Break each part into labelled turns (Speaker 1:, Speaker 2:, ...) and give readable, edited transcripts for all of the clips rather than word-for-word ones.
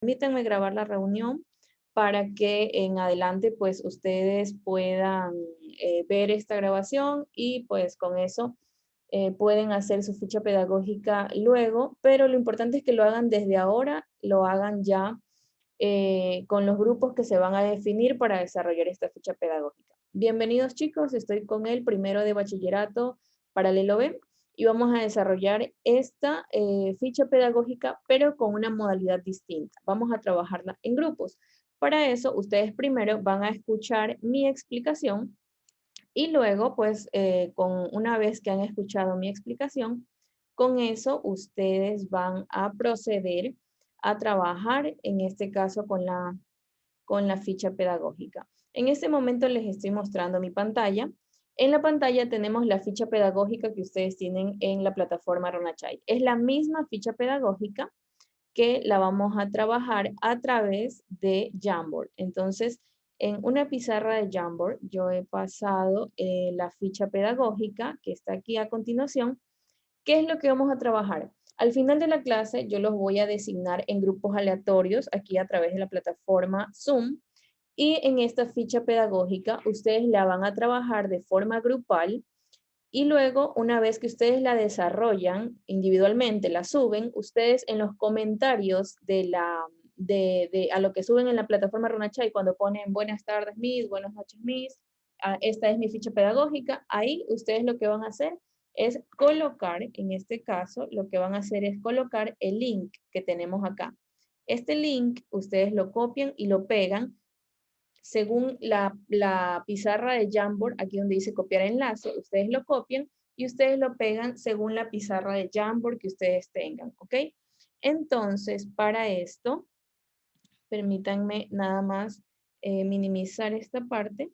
Speaker 1: Permítanme grabar la reunión para que en adelante pues ustedes puedan ver esta grabación y pues con eso pueden hacer su ficha pedagógica luego, pero lo importante es que lo hagan desde ahora, lo hagan ya con los grupos que se van a definir para desarrollar esta ficha pedagógica. Bienvenidos chicos, estoy con el primero de bachillerato paralelo B y vamos a desarrollar esta ficha pedagógica, pero con una modalidad distinta. Vamos a trabajarla en grupos. Para eso, ustedes primero van a escuchar mi explicación y luego, pues, una vez que han escuchado mi explicación, con eso ustedes van a proceder a trabajar, en este caso, con la ficha pedagógica. En este momento les estoy mostrando mi pantalla. En la pantalla tenemos la ficha pedagógica que ustedes tienen en la plataforma Ronachai. Es la misma ficha pedagógica que la vamos a trabajar a través de Jamboard. Entonces, en una pizarra de Jamboard, yo he pasado la ficha pedagógica que está aquí a continuación. ¿Qué es lo que vamos a trabajar? Al final de la clase, yo los voy a designar en grupos aleatorios aquí a través de la plataforma Zoom. Y en esta ficha pedagógica, ustedes la van a trabajar de forma grupal y luego, una vez que ustedes la desarrollan individualmente, la suben, ustedes en los comentarios a lo que suben en la plataforma Runachai, cuando ponen buenas tardes, Miss, buenas noches, Miss, esta es mi ficha pedagógica, ahí ustedes lo que van a hacer es colocar, en este caso, lo que van a hacer es colocar el link que tenemos acá. Este link, ustedes lo copian y lo pegan según la pizarra de Jamboard, aquí donde dice copiar enlace, ustedes lo copian y ustedes lo pegan según la pizarra de Jamboard que ustedes tengan, ¿ok? Entonces, para esto, permítanme nada más minimizar esta parte.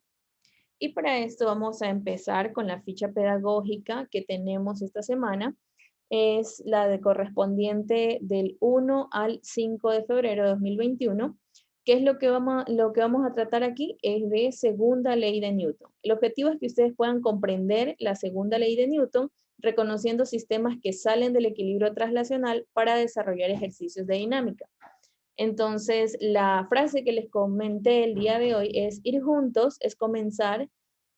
Speaker 1: Y para esto vamos a empezar con la ficha pedagógica que tenemos esta semana. Es la de correspondiente del 1 al 5 de febrero de 2021. ¿Qué es lo que vamos a tratar aquí? Es de segunda ley de Newton. El objetivo es que ustedes puedan comprender la segunda ley de Newton, reconociendo sistemas que salen del equilibrio traslacional para desarrollar ejercicios de dinámica. Entonces, la frase que les comenté el día de hoy es: ir juntos es comenzar,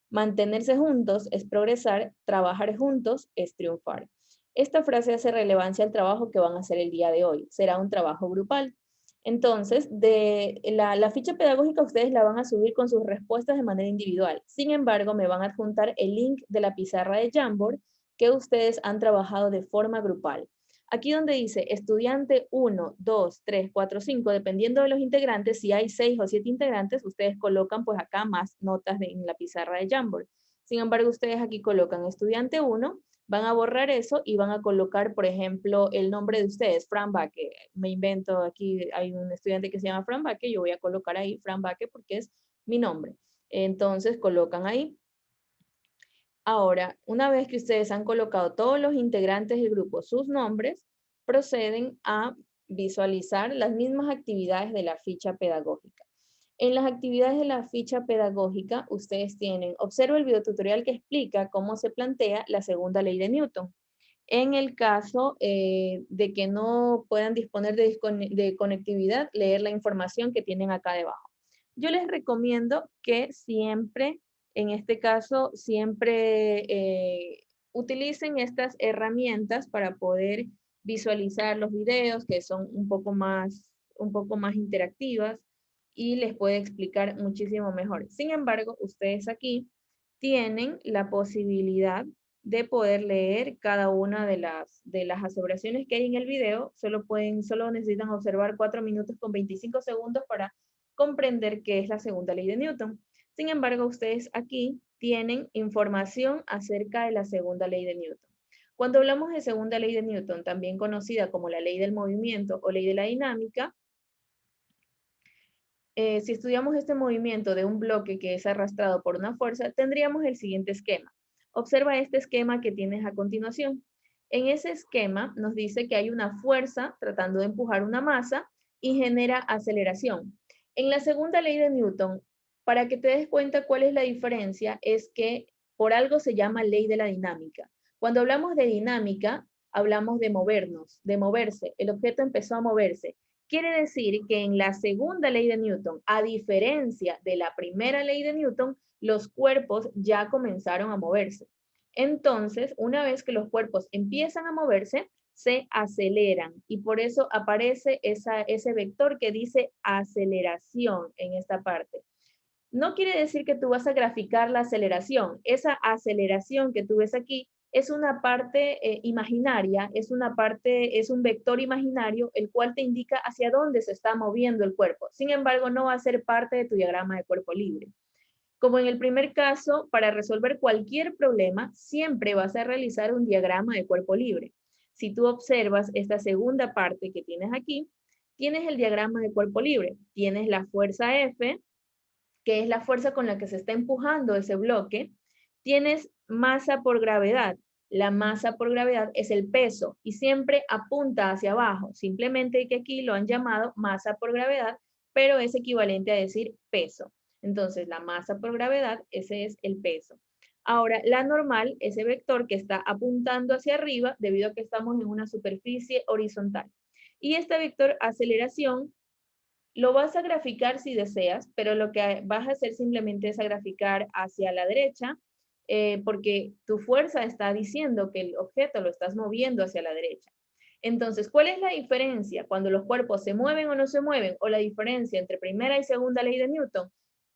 Speaker 1: mantenerse juntos es progresar, trabajar juntos es triunfar. Esta frase hace relevancia al trabajo que van a hacer el día de hoy. Será un trabajo grupal. Entonces, de la ficha pedagógica ustedes la van a subir con sus respuestas de manera individual. Sin embargo, me van a adjuntar el link de la pizarra de Jamboard que ustedes han trabajado de forma grupal. Aquí donde dice estudiante 1, 2, 3, 4, 5, dependiendo de los integrantes, si hay 6 o 7 integrantes, ustedes colocan pues acá más notas en la pizarra de Jamboard. Sin embargo, ustedes aquí colocan estudiante 1, van a borrar eso y van a colocar, por ejemplo, el nombre de ustedes, Fran Baque. Me invento aquí, hay un estudiante que se llama Fran Baque, yo voy a colocar ahí Fran Baque porque es mi nombre. Entonces colocan ahí. Ahora, una vez que ustedes han colocado todos los integrantes del grupo sus nombres, proceden a visualizar las mismas actividades de la ficha pedagógica. En las actividades de la ficha pedagógica, ustedes tienen, observa el videotutorial que explica cómo se plantea la segunda ley de Newton. En el caso de que no puedan disponer de conectividad, leer la información que tienen acá debajo. Yo les recomiendo que siempre, en este caso, siempre utilicen estas herramientas para poder visualizar los videos que son un poco más interactivas y les puede explicar muchísimo mejor. Sin embargo, ustedes aquí tienen la posibilidad de poder leer cada una de las aseveraciones que hay en el video. Solo necesitan observar 4 minutos con 25 segundos para comprender qué es la segunda ley de Newton. Sin embargo, ustedes aquí tienen información acerca de la segunda ley de Newton. Cuando hablamos de segunda ley de Newton, también conocida como la ley del movimiento o ley de la dinámica, si estudiamos este movimiento de un bloque que es arrastrado por una fuerza, tendríamos el siguiente esquema. Observa este esquema que tienes a continuación. En ese esquema nos dice que hay una fuerza tratando de empujar una masa y genera aceleración. En la segunda ley de Newton, para que te des cuenta cuál es la diferencia, es que por algo se llama ley de la dinámica. Cuando hablamos de dinámica, hablamos de movernos, de moverse. El objeto empezó a moverse. Quiere decir que en la segunda ley de Newton, a diferencia de la primera ley de Newton, los cuerpos ya comenzaron a moverse. Entonces, una vez que los cuerpos empiezan a moverse, se aceleran y por eso aparece ese vector que dice aceleración en esta parte. No quiere decir que tú vas a graficar la aceleración. Esa aceleración que tú ves aquí es una parte imaginaria, es un vector imaginario, el cual te indica hacia dónde se está moviendo el cuerpo. Sin embargo, no va a ser parte de tu diagrama de cuerpo libre. Como en el primer caso, para resolver cualquier problema, siempre vas a realizar un diagrama de cuerpo libre. Si tú observas esta segunda parte que tienes aquí, tienes el diagrama de cuerpo libre. Tienes la fuerza F, que es la fuerza con la que se está empujando ese bloque. Tienes masa por gravedad. La masa por gravedad es el peso y siempre apunta hacia abajo. Simplemente que aquí lo han llamado masa por gravedad, pero es equivalente a decir peso. Entonces, la masa por gravedad, ese es el peso. Ahora, la normal, ese vector que está apuntando hacia arriba debido a que estamos en una superficie horizontal. Y este vector aceleración lo vas a graficar si deseas, pero lo que vas a hacer simplemente es a graficar hacia la derecha, porque tu fuerza está diciendo que el objeto lo estás moviendo hacia la derecha. Entonces, ¿cuál es la diferencia cuando los cuerpos se mueven o no se mueven? O la diferencia entre primera y segunda ley de Newton,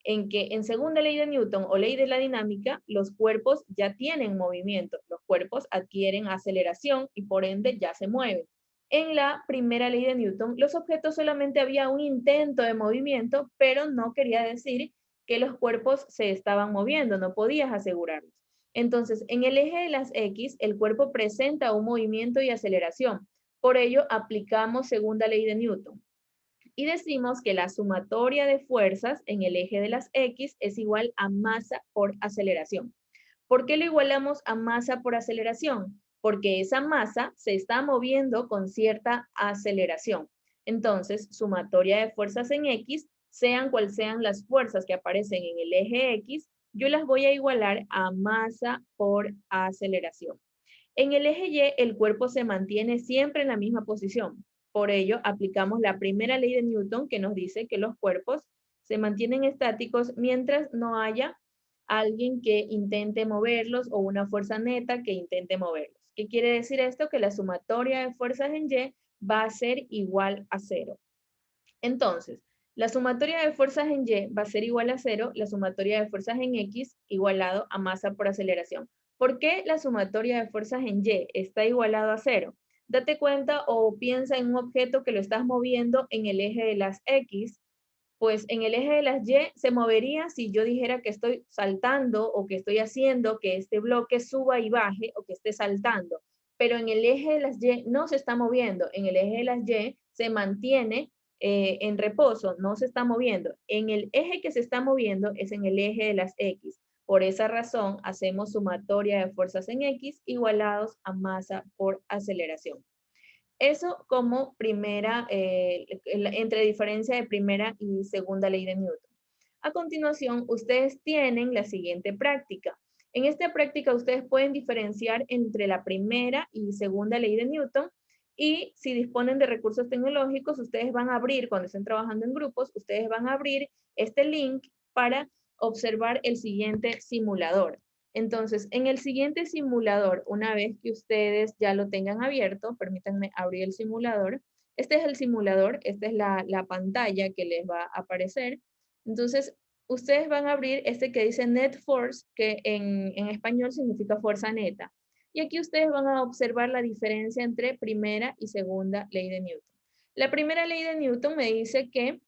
Speaker 1: en que en segunda ley de Newton o ley de la dinámica, los cuerpos ya tienen movimiento, los cuerpos adquieren aceleración y por ende ya se mueven. En la primera ley de Newton, los objetos solamente había un intento de movimiento, pero no quería decir que los cuerpos se estaban moviendo, no podías asegurarlos. Entonces, en el eje de las X, el cuerpo presenta un movimiento y aceleración. Por ello, aplicamos segunda ley de Newton. Y decimos que la sumatoria de fuerzas en el eje de las X es igual a masa por aceleración. ¿Por qué lo igualamos a masa por aceleración? Porque esa masa se está moviendo con cierta aceleración. Entonces, sumatoria de fuerzas en X, sean cuales sean las fuerzas que aparecen en el eje X, yo las voy a igualar a masa por aceleración. En el eje Y, el cuerpo se mantiene siempre en la misma posición. Por ello, aplicamos la primera ley de Newton que nos dice que los cuerpos se mantienen estáticos mientras no haya alguien que intente moverlos o una fuerza neta que intente moverlos. ¿Qué quiere decir esto? Que la sumatoria de fuerzas en Y va a ser igual a 0. Entonces, la sumatoria de fuerzas en Y va a ser igual a 0, la sumatoria de fuerzas en X igualado a masa por aceleración. ¿Por qué la sumatoria de fuerzas en Y está igualado a 0? Date cuenta o piensa en un objeto que lo estás moviendo en el eje de las X, pues en el eje de las Y se movería si yo dijera que estoy saltando o que estoy haciendo que este bloque suba y baje o que esté saltando. Pero en el eje de las Y no se está moviendo, en el eje de las Y se mantiene en reposo, no se está moviendo. En el eje que se está moviendo es en el eje de las X. Por esa razón, hacemos sumatoria de fuerzas en X igualados a masa por aceleración. Eso como primera, entre diferencia de primera y segunda ley de Newton. A continuación, ustedes tienen la siguiente práctica. En esta práctica, ustedes pueden diferenciar entre la primera y segunda ley de Newton y si disponen de recursos tecnológicos, ustedes van a abrir, cuando estén trabajando en grupos, ustedes van a abrir este link para observar el siguiente simulador. Entonces, en el siguiente simulador, una vez que ustedes ya lo tengan abierto, permítanme abrir el simulador. Este es el simulador, esta es la pantalla que les va a aparecer. Entonces, ustedes van a abrir este que dice Net Force, que en español significa fuerza neta. Y aquí ustedes van a observar la diferencia entre primera y segunda ley de Newton. La primera ley de Newton me dice que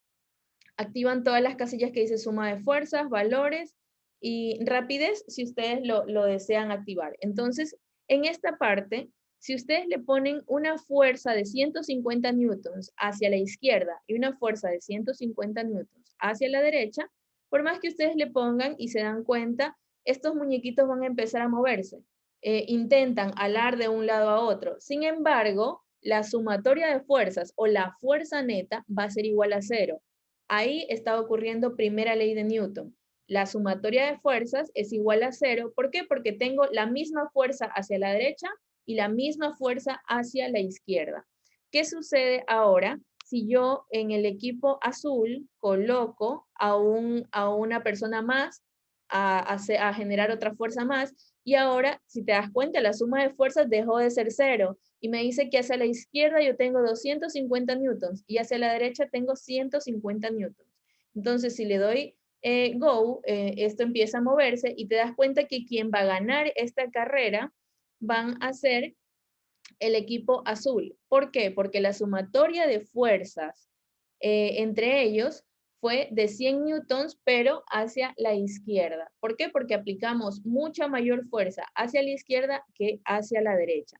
Speaker 1: activan todas las casillas que dice suma de fuerzas, valores y rapidez si ustedes lo desean activar. Entonces, en esta parte, si ustedes le ponen una fuerza de 150 newtons hacia la izquierda y una fuerza de 150 newtons hacia la derecha, por más que ustedes le pongan y se dan cuenta, estos muñequitos van a empezar a moverse. Intentan alar de un lado a otro. Sin embargo, la sumatoria de fuerzas o la fuerza neta va a ser igual a 0. Ahí está ocurriendo primera ley de Newton. La sumatoria de fuerzas es igual a 0. ¿Por qué? Porque tengo la misma fuerza hacia la derecha y la misma fuerza hacia la izquierda. ¿Qué sucede ahora si yo en el equipo azul coloco a una persona más a generar otra fuerza más, y ahora, si te das cuenta, la suma de fuerzas dejó de ser 0, y me dice que hacia la izquierda yo tengo 250 newtons, y hacia la derecha tengo 150 newtons. Entonces, si le doy go, esto empieza a moverse, y te das cuenta que quien va a ganar esta carrera van a ser el equipo azul. ¿Por qué? Porque la sumatoria de fuerzas entre ellos fue de 100 newtons, pero hacia la izquierda. ¿Por qué? Porque aplicamos mucha mayor fuerza hacia la izquierda que hacia la derecha.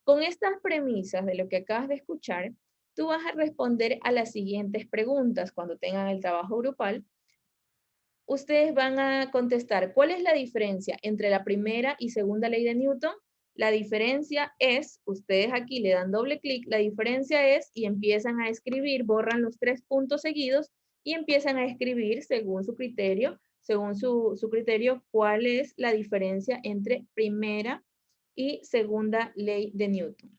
Speaker 1: Con estas premisas de lo que acabas de escuchar, tú vas a responder a las siguientes preguntas cuando tengan el trabajo grupal. Ustedes van a contestar, ¿cuál es la diferencia entre la primera y segunda ley de Newton? La diferencia es, ustedes aquí le dan doble clic, la diferencia es, y empiezan a escribir, borran los 3 puntos seguidos y empiezan a escribir según su criterio, cuál es la diferencia entre primera y segunda ley de Newton.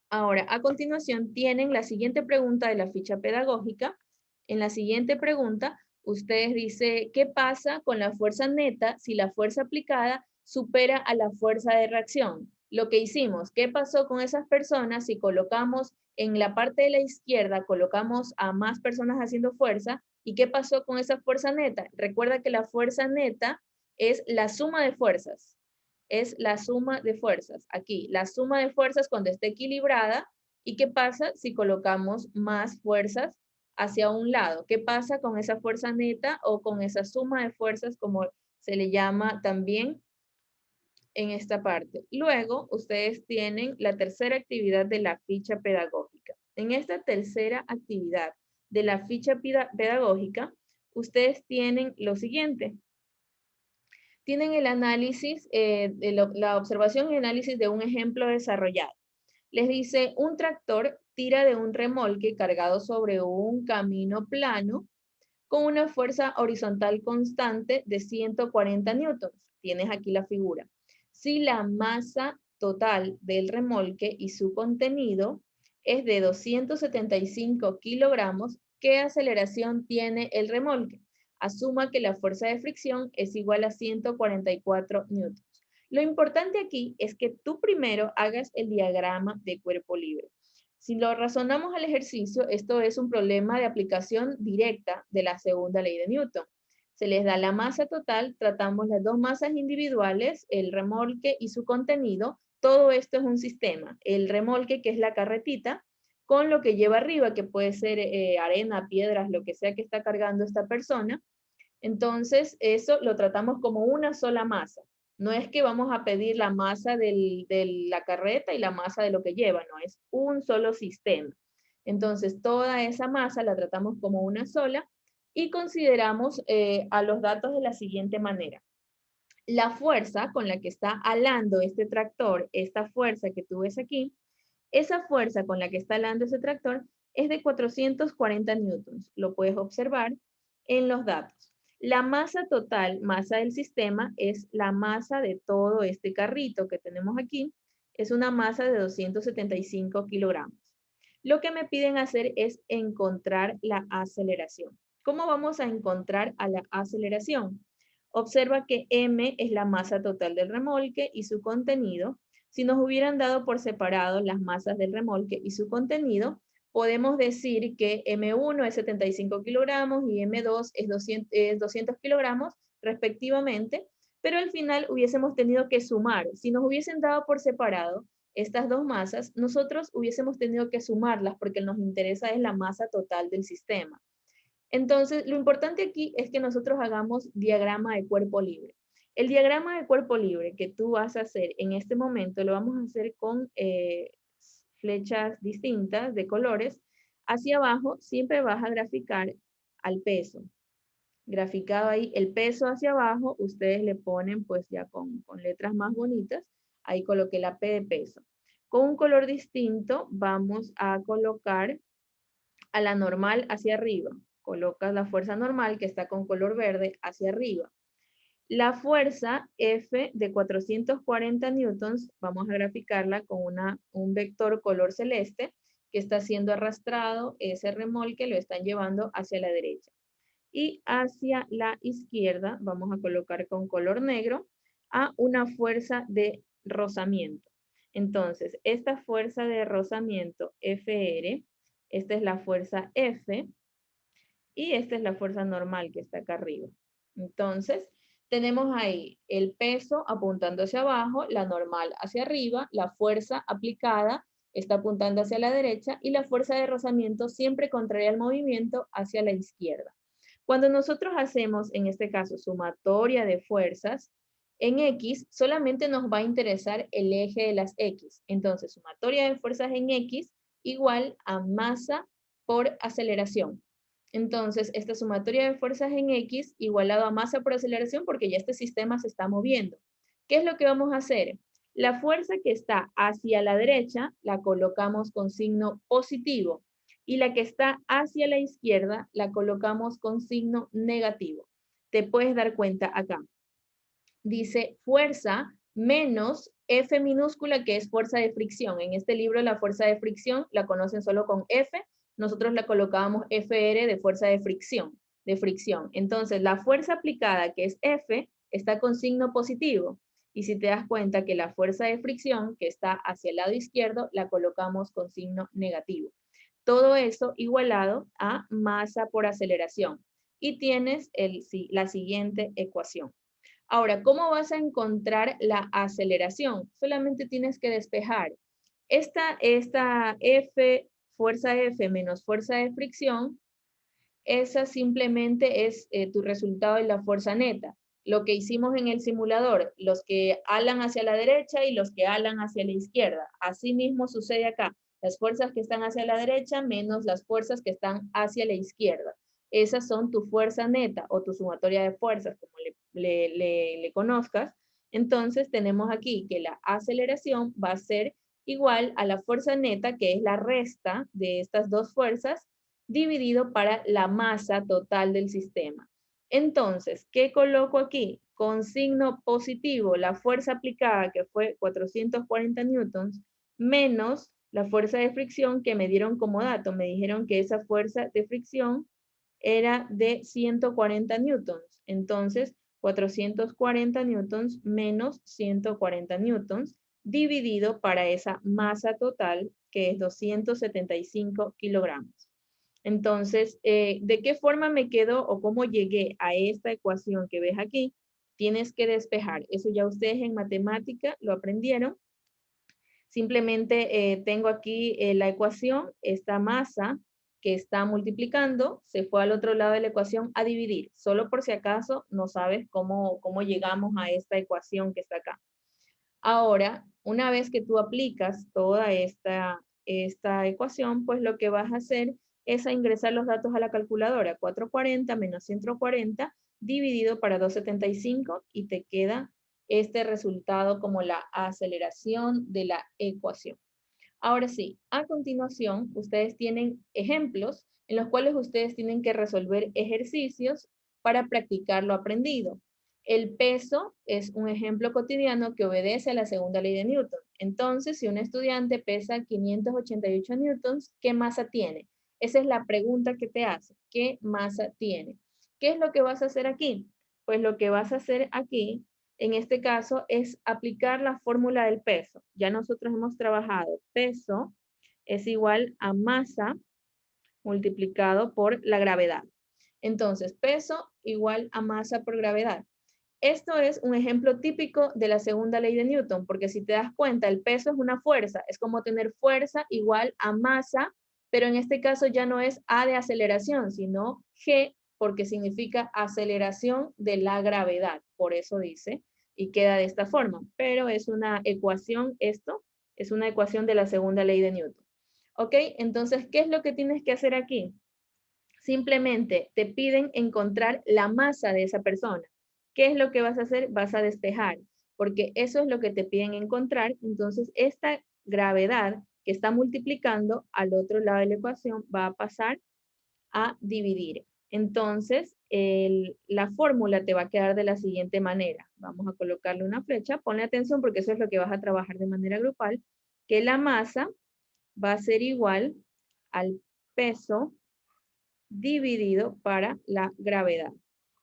Speaker 1: Ahora, a continuación, tienen la siguiente pregunta de la ficha pedagógica. En la siguiente pregunta, ustedes dicen, ¿qué pasa con la fuerza neta si la fuerza aplicada supera a la fuerza de reacción? Lo que hicimos, ¿qué pasó con esas personas si colocamos en la parte de la izquierda, colocamos a más personas haciendo fuerza? ¿Y qué pasó con esa fuerza neta? Recuerda que la fuerza neta es la suma de fuerzas. Es la suma de fuerzas. Aquí, la suma de fuerzas cuando esté equilibrada. ¿Y qué pasa si colocamos más fuerzas hacia un lado? ¿Qué pasa con esa fuerza neta o con esa suma de fuerzas, como se le llama también en esta parte? Luego, ustedes tienen la tercera actividad de la ficha pedagógica. En esta tercera actividad de la ficha pedagógica, ustedes tienen lo siguiente. Tienen el análisis, la observación y análisis de un ejemplo desarrollado. Les dice, un tractor tira de un remolque cargado sobre un camino plano con una fuerza horizontal constante de 140 newtons. Tienes aquí la figura. Si la masa total del remolque y su contenido es de 275 kilogramos, ¿qué aceleración tiene el remolque? Asuma que la fuerza de fricción es igual a 144 newtons. Lo importante aquí es que tú primero hagas el diagrama de cuerpo libre. Si lo razonamos al ejercicio, esto es un problema de aplicación directa de la segunda ley de Newton. Se les da la masa total, tratamos las dos masas individuales, el remolque y su contenido. Todo esto es un sistema. El remolque, que es la carretita, con lo que lleva arriba, que puede ser arena, piedras, lo que sea que está cargando esta persona. Entonces, eso lo tratamos como una sola masa. No es que vamos a pedir la masa de la carreta y la masa de lo que lleva, no, es un solo sistema. Entonces, toda esa masa la tratamos como una sola y consideramos a los datos de la siguiente manera. La fuerza con la que está alando este tractor, esta fuerza que tú ves aquí, esa fuerza con la que está alando ese tractor es de 440 newtons. Lo puedes observar en los datos. La masa total, masa del sistema, es la masa de todo este carrito que tenemos aquí. Es una masa de 275 kilogramos. Lo que me piden hacer es encontrar la aceleración. ¿Cómo vamos a encontrar a la aceleración? Observa que M es la masa total del remolque y su contenido. Si nos hubieran dado por separado las masas del remolque y su contenido, podemos decir que M1 es 75 kilogramos y M2 es 200 kilogramos respectivamente, pero al final hubiésemos tenido que sumar. Si nos hubiesen dado por separado estas dos masas, nosotros hubiésemos tenido que sumarlas porque nos interesa es la masa total del sistema. Entonces, lo importante aquí es que nosotros hagamos diagrama de cuerpo libre. El diagrama de cuerpo libre que tú vas a hacer en este momento lo vamos a hacer con flechas distintas de colores. Hacia abajo siempre vas a graficar al peso. Graficado ahí el peso hacia abajo, ustedes le ponen pues ya con letras más bonitas. Ahí coloqué la P de peso. Con un color distinto vamos a colocar a la normal hacia arriba. Colocas la fuerza normal que está con color verde hacia arriba. La fuerza F de 440 newtons, vamos a graficarla con un vector color celeste, que está siendo arrastrado, ese remolque lo están llevando hacia la derecha. Y hacia la izquierda, vamos a colocar con color negro, a una fuerza de rozamiento. Entonces, esta fuerza de rozamiento FR, esta es la fuerza F, y esta es la fuerza normal que está acá arriba. Entonces, tenemos ahí el peso apuntando hacia abajo, la normal hacia arriba, la fuerza aplicada está apuntando hacia la derecha y la fuerza de rozamiento siempre contraria al movimiento hacia la izquierda. Cuando nosotros hacemos, en este caso, sumatoria de fuerzas, en X solamente nos va a interesar el eje de las X. Entonces, sumatoria de fuerzas en X igual a masa por aceleración. Entonces, esta sumatoria de fuerzas en X igualado a masa por aceleración porque ya este sistema se está moviendo. ¿Qué es lo que vamos a hacer? La fuerza que está hacia la derecha la colocamos con signo positivo y la que está hacia la izquierda la colocamos con signo negativo. Te puedes dar cuenta acá. Dice fuerza menos F minúscula, que es fuerza de fricción. En este libro la fuerza de fricción la conocen solo con F. Nosotros la colocábamos FR de fuerza de fricción. Entonces, la fuerza aplicada, que es F, está con signo positivo. Y si te das cuenta que la fuerza de fricción, que está hacia el lado izquierdo, la colocamos con signo negativo. Todo eso igualado a masa por aceleración. Y tienes la siguiente ecuación. Ahora, ¿cómo vas a encontrar la aceleración? Solamente tienes que despejar. Esta F, fuerza F menos fuerza de fricción, esa simplemente es tu resultado de la fuerza neta. Lo que hicimos en el simulador, los que alan hacia la derecha y los que alan hacia la izquierda. Así mismo sucede acá. Las fuerzas que están hacia la derecha menos las fuerzas que están hacia la izquierda. Esas son tu fuerza neta o tu sumatoria de fuerzas, como le conozcas. Entonces tenemos aquí que la aceleración va a ser igual a la fuerza neta, que es la resta de estas dos fuerzas, dividido para la masa total del sistema. Entonces, ¿qué coloco aquí? Con signo positivo, la fuerza aplicada, que fue 440 newtons, menos la fuerza de fricción que me dieron como dato. Me dijeron que esa fuerza de fricción era de 140 newtons. Entonces, 440 newtons menos 140 newtons, dividido para esa masa total, que es 275 kilogramos. Entonces, ¿de qué forma me quedo o cómo llegué a esta ecuación que ves aquí? Tienes que despejar. Eso ya ustedes en matemática lo aprendieron. Simplemente tengo aquí la ecuación, esta masa que está multiplicando, se fue al otro lado de la ecuación a dividir. Solo por si acaso no sabes cómo llegamos a esta ecuación que está acá. Ahora, una vez que tú aplicas toda esta ecuación, pues lo que vas a hacer es a ingresar los datos a la calculadora. 440 menos 140 dividido para 275 y te queda este resultado como la aceleración de la ecuación. Ahora sí, a continuación, ustedes tienen ejemplos en los cuales ustedes tienen que resolver ejercicios para practicar lo aprendido. El peso es un ejemplo cotidiano que obedece a la segunda ley de Newton. Entonces, si un estudiante pesa 588 newtons, ¿qué masa tiene? Esa es la pregunta que te hace. ¿Qué masa tiene? ¿Qué es lo que vas a hacer aquí? Pues lo que vas a hacer aquí, en este caso, es aplicar la fórmula del peso. Ya nosotros hemos trabajado peso es igual a masa multiplicado por la gravedad. Entonces, peso igual a masa por gravedad. Esto es un ejemplo típico de la segunda ley de Newton, porque si te das cuenta, el peso es una fuerza, es como tener fuerza igual a masa, pero en este caso ya no es A de aceleración, sino G, porque significa aceleración de la gravedad, por eso dice, y queda de esta forma, pero es una ecuación, esto es una ecuación de la segunda ley de Newton. ¿Ok? Entonces, ¿qué es lo que tienes que hacer aquí? Simplemente te piden encontrar la masa de esa persona. ¿Qué es lo que vas a hacer? Vas a despejar, porque eso es lo que te piden encontrar. Entonces, esta gravedad que está multiplicando al otro lado de la ecuación va a pasar a dividir. Entonces, la fórmula te va a quedar de la siguiente manera. Vamos a colocarle una flecha. Ponle atención porque eso es lo que vas a trabajar de manera grupal, que la masa va a ser igual al peso dividido para la gravedad.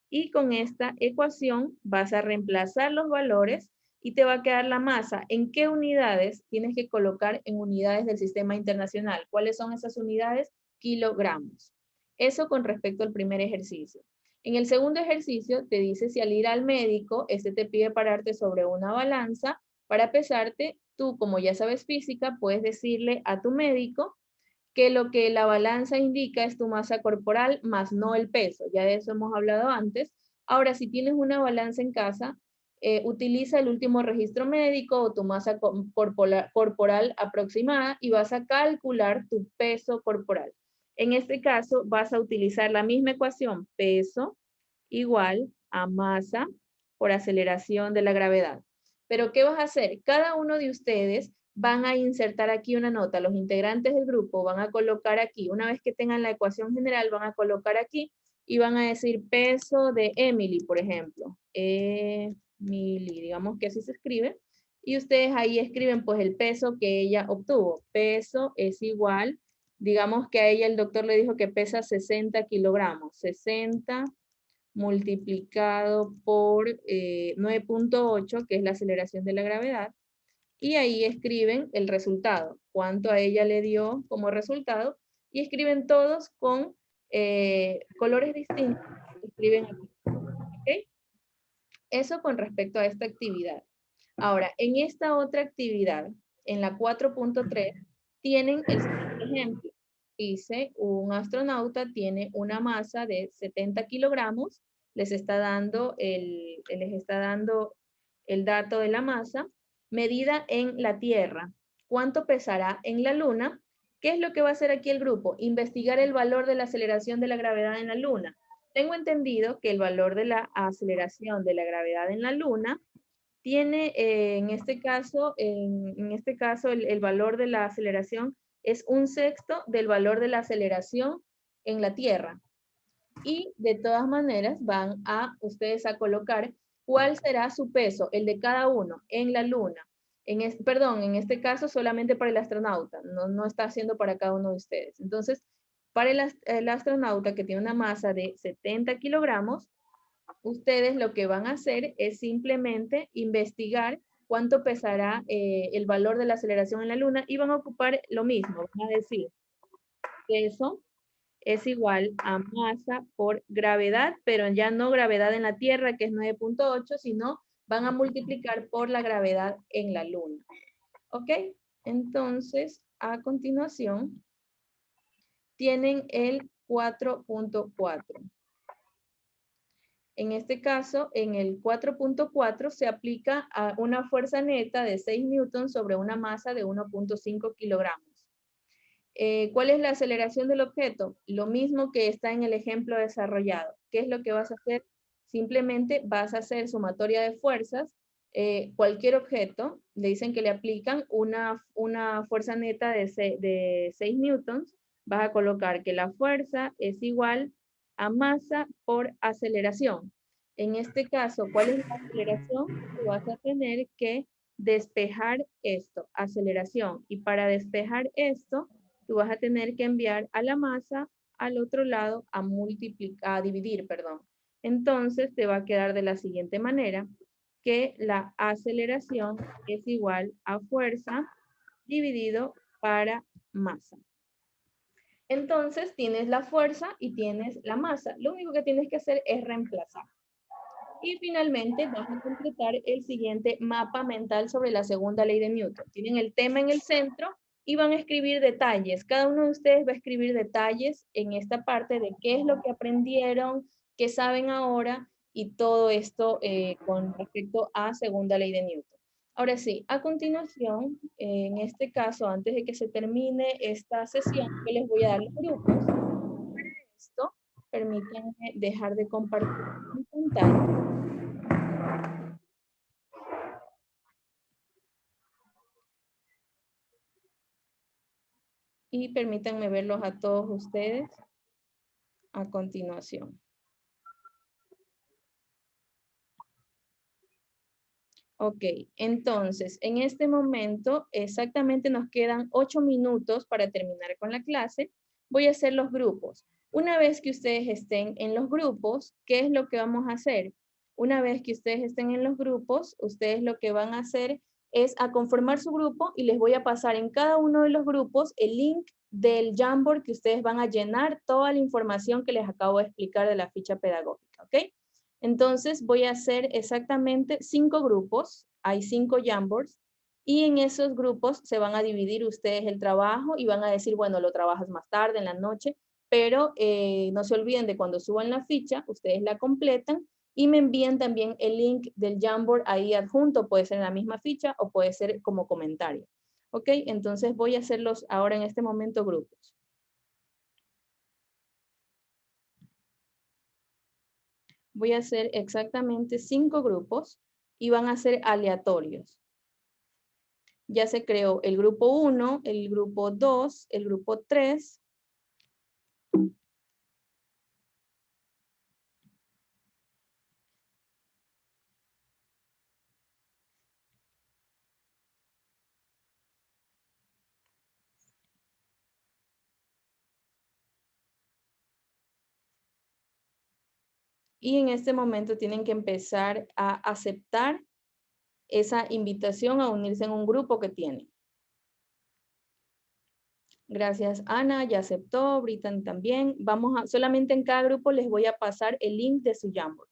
Speaker 1: Y con esta ecuación vas a reemplazar los valores y te va a quedar la masa. ¿En qué unidades? Tienes que colocar en unidades del sistema internacional. ¿Cuáles son esas unidades? Kilogramos. Eso con respecto al primer ejercicio. En el segundo ejercicio te dice si al ir al médico, este te pide pararte sobre una balanza para pesarte. Tú, como ya sabes física, puedes decirle a tu médico que lo que la balanza indica es tu masa corporal más no el peso. Ya de eso hemos hablado antes. Ahora, si tienes una balanza en casa, utiliza el último registro médico o tu masa corporal aproximada y vas a calcular tu peso corporal. En este caso, vas a utilizar la misma ecuación, peso igual a masa por aceleración de la gravedad. Pero, ¿qué vas a hacer? Cada uno de ustedes van a insertar aquí una nota. Los integrantes del grupo van a colocar aquí, una vez que tengan la ecuación general, van a colocar aquí y van a decir peso de Emily, por ejemplo. Emily, digamos que así se escribe. Y ustedes ahí escriben pues el peso que ella obtuvo. Peso es igual, digamos que a ella el doctor le dijo que pesa 60 kilogramos. 60 multiplicado por 9.8, que es la aceleración de la gravedad, y ahí escriben el resultado, cuánto a ella le dio como resultado, y escriben todos con colores distintos, escriben aquí, ¿ok? Eso con respecto a esta actividad. Ahora, en esta otra actividad, en la 4.3, tienen el siguiente ejemplo. Dice, un astronauta tiene una masa de 70 kilogramos, les está dando el dato de la masa, medida en la Tierra. ¿Cuánto pesará en la Luna? ¿Qué es lo que va a hacer aquí el grupo? Investigar el valor de la aceleración de la gravedad en la Luna. Tengo entendido que el valor de la aceleración de la gravedad en la Luna tiene, en este caso, el valor de la aceleración es 1/6 del valor de la aceleración en la Tierra. Y de todas maneras van a ustedes a colocar cuál será su peso, el de cada uno, en la Luna. En este caso solamente para el astronauta, no está haciendo para cada uno de ustedes. Entonces, para el astronauta que tiene una masa de 70 kilogramos, ustedes lo que van a hacer es simplemente investigar cuánto pesará el valor de la aceleración en la Luna y van a ocupar lo mismo, van a decir peso es igual a masa por gravedad, pero ya no gravedad en la Tierra, que es 9.8, sino van a multiplicar por la gravedad en la Luna. ¿Ok? Entonces, a continuación, tienen el 4.4. En este caso, en el 4.4 se aplica a una fuerza neta de 6 newtons sobre una masa de 1.5 kilogramos. ¿Cuál es la aceleración del objeto? Lo mismo que está en el ejemplo desarrollado. ¿Qué es lo que vas a hacer? Simplemente vas a hacer sumatoria de fuerzas. Cualquier objeto, le dicen que le aplican una fuerza neta de 6 newtons. Vas a colocar que la fuerza es igual a masa por aceleración. En este caso, ¿cuál es la aceleración? Tú vas a tener que despejar esto, aceleración. Y para despejar esto, tú vas a tener que enviar a la masa al otro lado a dividir, perdón. Entonces te va a quedar de la siguiente manera, que la aceleración es igual a fuerza dividido para masa. Entonces tienes la fuerza y tienes la masa. Lo único que tienes que hacer es reemplazar. Y finalmente vas a completar el siguiente mapa mental sobre la segunda ley de Newton. Tienen el tema en el centro y van a escribir detalles. Cada uno de ustedes va a escribir detalles en esta parte de qué es lo que aprendieron, qué saben ahora y todo esto con respecto a segunda ley de Newton. Ahora sí, a continuación, en este caso, antes de que se termine esta sesión, yo les voy a dar los grupos. Para esto, permítanme dejar de compartir mi pantalla. Y permítanme verlos a todos ustedes a continuación. Ok, entonces, en este momento exactamente nos quedan 8 minutos para terminar con la clase. Voy a hacer los grupos. Una vez que ustedes estén en los grupos, ¿qué es lo que vamos a hacer? Una vez que ustedes estén en los grupos, ustedes lo que van a hacer es a conformar su grupo y les voy a pasar en cada uno de los grupos el link del Jamboard que ustedes van a llenar toda la información que les acabo de explicar de la ficha pedagógica, ¿ok? Entonces voy a hacer exactamente 5 grupos, hay 5 Jamboards, y en esos grupos se van a dividir ustedes el trabajo y van a decir, bueno, lo trabajas más tarde, en la noche, pero no se olviden de cuando suban la ficha, ustedes la completan y me envían también el link del Jamboard ahí adjunto, puede ser en la misma ficha o puede ser como comentario. ¿Ok? Entonces voy a hacerlos ahora en este momento grupos. Voy a hacer exactamente 5 grupos y van a ser aleatorios. Ya se creó el grupo 1, el grupo 2, el grupo 3. Y en este momento tienen que empezar a aceptar esa invitación a unirse en un grupo que tienen. Gracias, Ana, ya aceptó, Britan también. Solamente en cada grupo les voy a pasar el link de su Jamboard.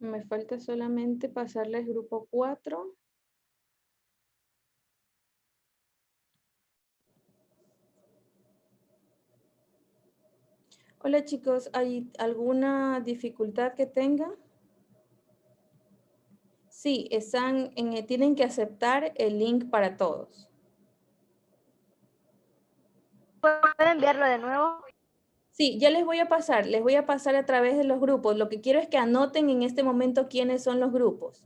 Speaker 1: Me falta solamente pasarles grupo 4. Hola chicos, ¿hay alguna dificultad que tengan? Sí, tienen que aceptar el link para todos.
Speaker 2: ¿Puedo enviarlo de nuevo?
Speaker 1: Sí, ya les voy a pasar a través de los grupos. Lo que quiero es que anoten en este momento quiénes son los grupos,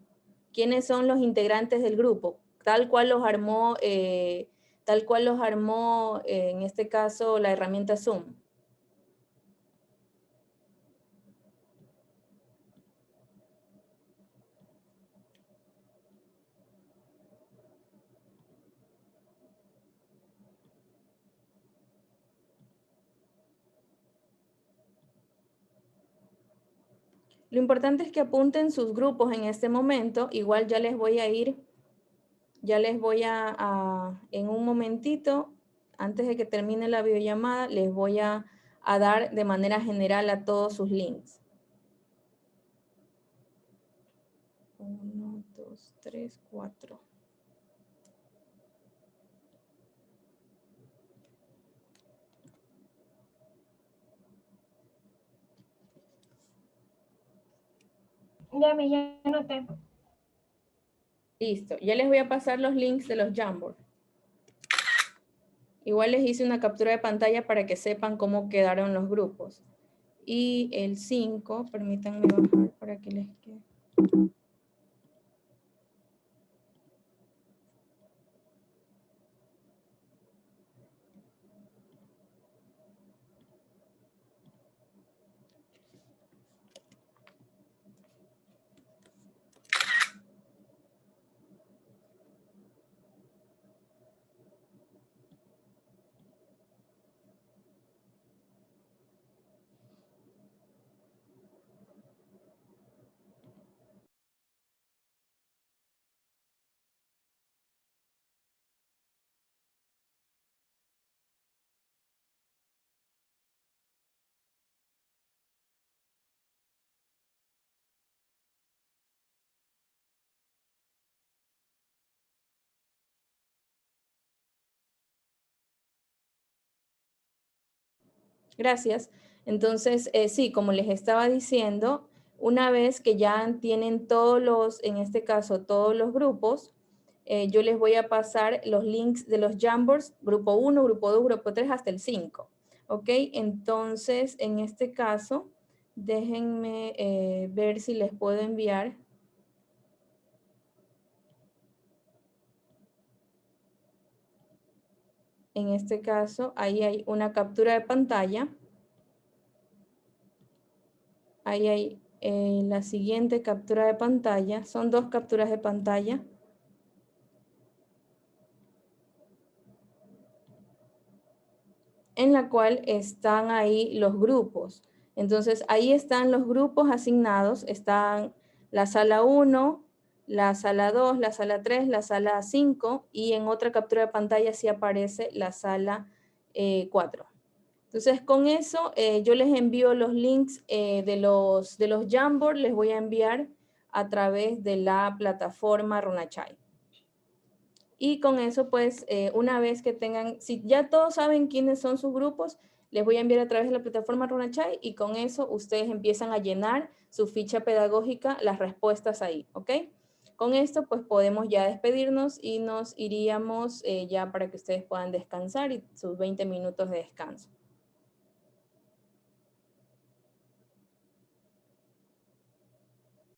Speaker 1: quiénes son los integrantes del grupo, tal cual los armó, en este caso la herramienta Zoom. Lo importante es que apunten sus grupos en este momento. Igual ya les voy a en un momentito, antes de que termine la videollamada, les voy a dar de manera general a todos sus links. 1, 2, 3, 4.
Speaker 2: Ya anoté.
Speaker 1: Listo, ya les voy a pasar los links de los Jamboard. Igual les hice una captura de pantalla para que sepan cómo quedaron los grupos. Y el 5, permítanme bajar para que les quede. Gracias. Entonces, sí, como les estaba diciendo, una vez que ya tienen en este caso, todos los grupos, yo les voy a pasar los links de los Jamboards, grupo 1, grupo 2, grupo 3, hasta el 5. ¿Ok? Entonces, en este caso, déjenme ver si les puedo enviar. En este caso, ahí hay una captura de pantalla. Ahí hay la siguiente captura de pantalla. Son 2 capturas de pantalla. En la cual están ahí los grupos. Entonces, ahí están los grupos asignados. Están la sala 1, la sala 2, la sala 3, la sala 5 y en otra captura de pantalla sí aparece la sala 4. Entonces, con eso yo les envío los links de los Jamboard, les voy a enviar a través de la plataforma Runachai. Y con eso, pues, una vez que tengan, si ya todos saben quiénes son sus grupos, les voy a enviar a través de la plataforma Runachai y con eso ustedes empiezan a llenar su ficha pedagógica, las respuestas ahí, ¿ok? Con esto, pues, podemos ya despedirnos y nos iríamos ya para que ustedes puedan descansar y sus 20 minutos de descanso.